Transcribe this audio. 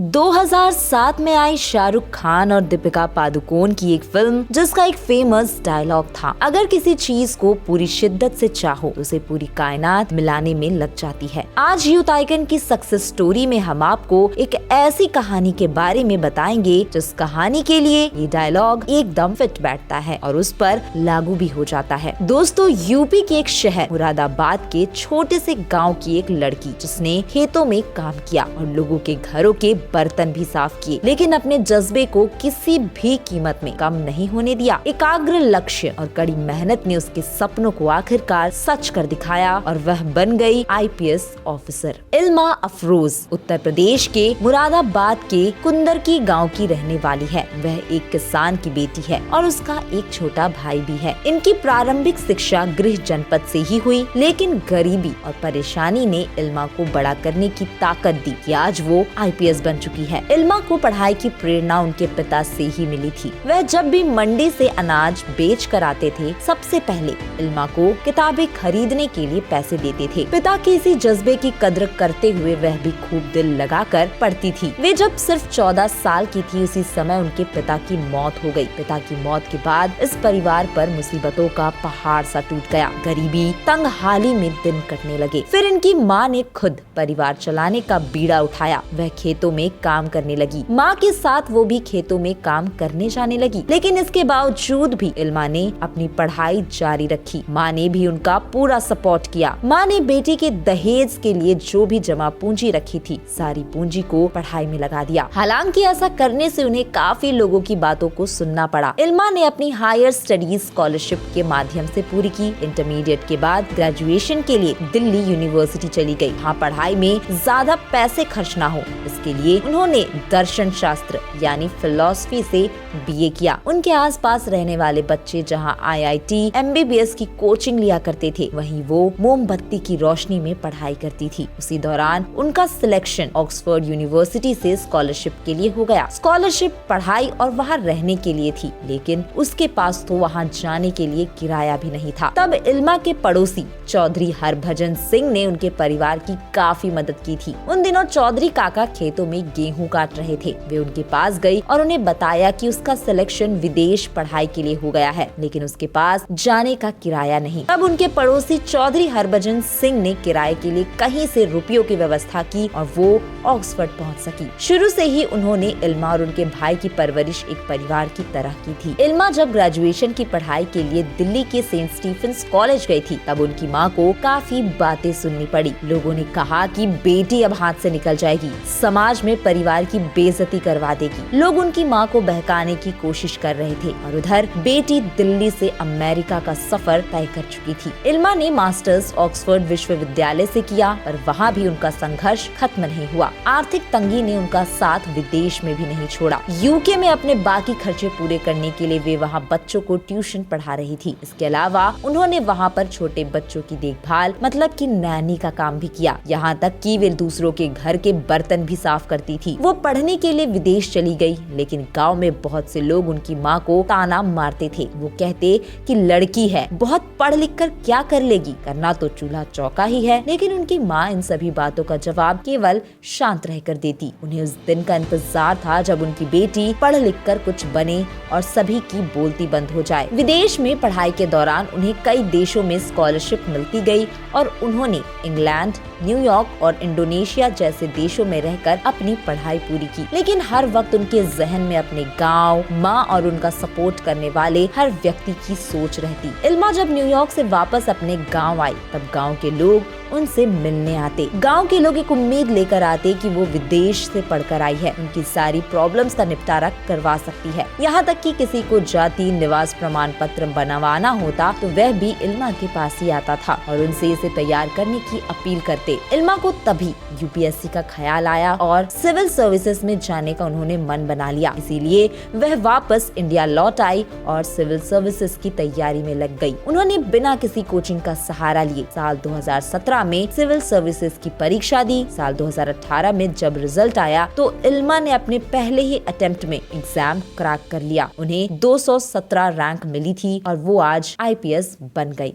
2007 में आई शाहरुख खान और दीपिका पादुकोण की एक फिल्म जिसका एक फेमस डायलॉग था, अगर किसी चीज को पूरी शिद्दत से चाहो तो उसे पूरी कायनात मिलाने में लग जाती है। आज यूथ आइकन की सक्सेस स्टोरी में हम आपको एक ऐसी कहानी के बारे में बताएंगे जिस कहानी के लिए ये डायलॉग एकदम फिट बैठता है और उस पर लागू भी हो जाता है। दोस्तों, यूपी के एक शहर मुरादाबाद के छोटे से गाँव की एक लड़की जिसने खेतों में काम किया और लोगों के घरों के बर्तन भी साफ किए, लेकिन अपने जज्बे को किसी भी कीमत में कम नहीं होने दिया। एकाग्र लक्ष्य और कड़ी मेहनत ने उसके सपनों को आखिरकार सच कर दिखाया और वह बन गई आईपीएस ऑफिसर। इल्मा अफरोज उत्तर प्रदेश के मुरादाबाद के कुंदरकी गांव की रहने वाली है। वह एक किसान की बेटी है और उसका एक छोटा भाई भी है। इनकी प्रारंभिक शिक्षा गृह जनपद से ही हुई, लेकिन गरीबी और परेशानी ने इल्मा को बड़ा करने की ताकत दी कि आज वो आईपीएस बन चुकी है। इल्मा को पढ़ाई की प्रेरणा उनके पिता से ही मिली थी। वह जब भी मंडी से अनाज बेच कर आते थे, सबसे पहले इल्मा को किताबें खरीदने के लिए पैसे देते थे। पिता के इसी जज्बे की कद्र करते हुए वह भी खूब दिल लगाकर पढ़ती थी। वे जब सिर्फ 14 साल की थी, उसी समय उनके पिता की मौत हो गई। पिता की मौत के बाद इस परिवार पर मुसीबतों का पहाड़ सा टूट गया। गरीबी, तंगहाली में दिन कटने लगे। फिर इनकी माँ ने खुद परिवार चलाने का बीड़ा उठाया। वह खेतों में काम करने लगी। माँ के साथ वो भी खेतों में काम करने जाने लगी, लेकिन इसके बावजूद भी इल्मा ने अपनी पढ़ाई जारी रखी। माँ ने भी उनका पूरा सपोर्ट किया। माँ ने बेटी के दहेज के लिए जो भी जमा पूंजी रखी थी, सारी पूंजी को पढ़ाई में लगा दिया। हालांकि ऐसा करने से उन्हें काफी लोगों की बातों को सुनना पड़ा। इल्मा ने अपनी हायर स्टडीज स्कॉलरशिप के माध्यम से पूरी की। इंटरमीडिएट के बाद ग्रेजुएशन के लिए दिल्ली यूनिवर्सिटी चली गई। यहाँ पढ़ाई में ज्यादा पैसे खर्च ना हो, इसके लिए उन्होंने दर्शन शास्त्र यानी फिलॉसफी से बीए किया। उनके आसपास रहने वाले बच्चे जहां आईआईटी, एमबीबीएस की कोचिंग लिया करते थे, वहीं वो मोमबत्ती की रोशनी में पढ़ाई करती थी। उसी दौरान उनका सिलेक्शन ऑक्सफोर्ड यूनिवर्सिटी से स्कॉलरशिप के लिए हो गया। स्कॉलरशिप पढ़ाई और वहाँ रहने के लिए थी, लेकिन उसके पास तो वहाँ जाने के लिए किराया भी नहीं था। तब इल्मा के पड़ोसी चौधरी हरभजन सिंह ने उनके परिवार की काफी मदद की थी। उन दिनों चौधरी काका खेतों में गेहूं काट रहे थे। वे उनके पास गई और उन्हें बताया कि उसका सिलेक्शन विदेश पढ़ाई के लिए हो गया है, लेकिन उसके पास जाने का किराया नहीं। तब उनके पड़ोसी चौधरी हरभजन सिंह ने किराए के लिए कहीं से रुपयों की व्यवस्था की और वो ऑक्सफोर्ड पहुंच सकी। शुरू से ही उन्होंने इल्मा और उनके भाई की परवरिश एक परिवार की तरह की थी। इल्मा जब ग्रेजुएशन की पढ़ाई के लिए दिल्ली के सेंट स्टीफेंस कॉलेज गई थी, तब उनकी माँ को काफी बातें सुननी पड़ी। लोगों ने कहा कि बेटी अब हाथ से निकल जाएगी, समाज में परिवार की बेइज्जती करवा देगी। लोग उनकी माँ को बहकाने की कोशिश कर रहे थे और उधर बेटी दिल्ली से अमेरिका का सफर तय कर चुकी थी। इल्मा ने मास्टर्स ऑक्सफोर्ड विश्वविद्यालय से किया, पर वहाँ भी उनका संघर्ष खत्म नहीं हुआ। आर्थिक तंगी ने उनका साथ विदेश में भी नहीं छोड़ा। यूके में अपने बाकी खर्चे पूरे करने के लिए वे वहाँ बच्चों को ट्यूशन पढ़ा रही थी। इसके अलावा उन्होंने वहाँ पर छोटे बच्चों की देखभाल मतलब कि नैनी का काम भी किया। यहाँ तक कि वे दूसरों के घर के बर्तन भी साफ करती थी। वो पढ़ने के लिए विदेश चली गई, लेकिन गांव में बहुत से लोग उनकी माँ को ताना मारते थे। वो कहते कि लड़की है, बहुत पढ़ लिख कर क्या कर लेगी, करना तो चूल्हा चौका ही है। लेकिन उनकी माँ इन सभी बातों का जवाब केवल शांत रहकर देती। उन्हें उस दिन का इंतजार था जब उनकी बेटी पढ़ लिख कर कुछ बने और सभी की बोलती बंद हो जाए। विदेश में पढ़ाई के दौरान उन्हें कई देशों में स्कॉलरशिप मिलती गई और उन्होंने इंग्लैंड, न्यूयॉर्क और इंडोनेशिया जैसे देशों में रहकर अपनी पढ़ाई पूरी की। लेकिन हर वक्त उनके जहन में अपने गांव, माँ और उनका सपोर्ट करने वाले हर व्यक्ति की सोच रहती। इल्मा जब न्यूयॉर्क से वापस अपने गांव आई, तब गांव के लोग उनसे मिलने आते। गांव के लोग एक उम्मीद लेकर आते कि वो विदेश से पढ़कर आई है, उनकी सारी प्रॉब्लम्स का निपटारा करवा सकती है। यहाँ तक कि किसी को जाति निवास प्रमाण पत्र बनवाना होता तो वह भी इल्मा के पास ही आता था और उनसे इसे तैयार करने की अपील करते। इल्मा को तभी यूपीएससी का ख्याल आया और सिविल सर्विसेज में जाने का उन्होंने मन बना लिया। इसीलिए वह वापस इंडिया लौट आई और सिविल सर्विसेज की तैयारी में लग गई। उन्होंने बिना किसी कोचिंग का सहारा लिए साल 2017 में सिविल सर्विसेज की परीक्षा दी। साल 2018 में जब रिजल्ट आया तो इल्मा ने अपने पहले ही अटेम्प्ट में एग्जाम क्रैक कर लिया। उन्हें 217 रैंक मिली थी और वो आज आईपीएस बन गई।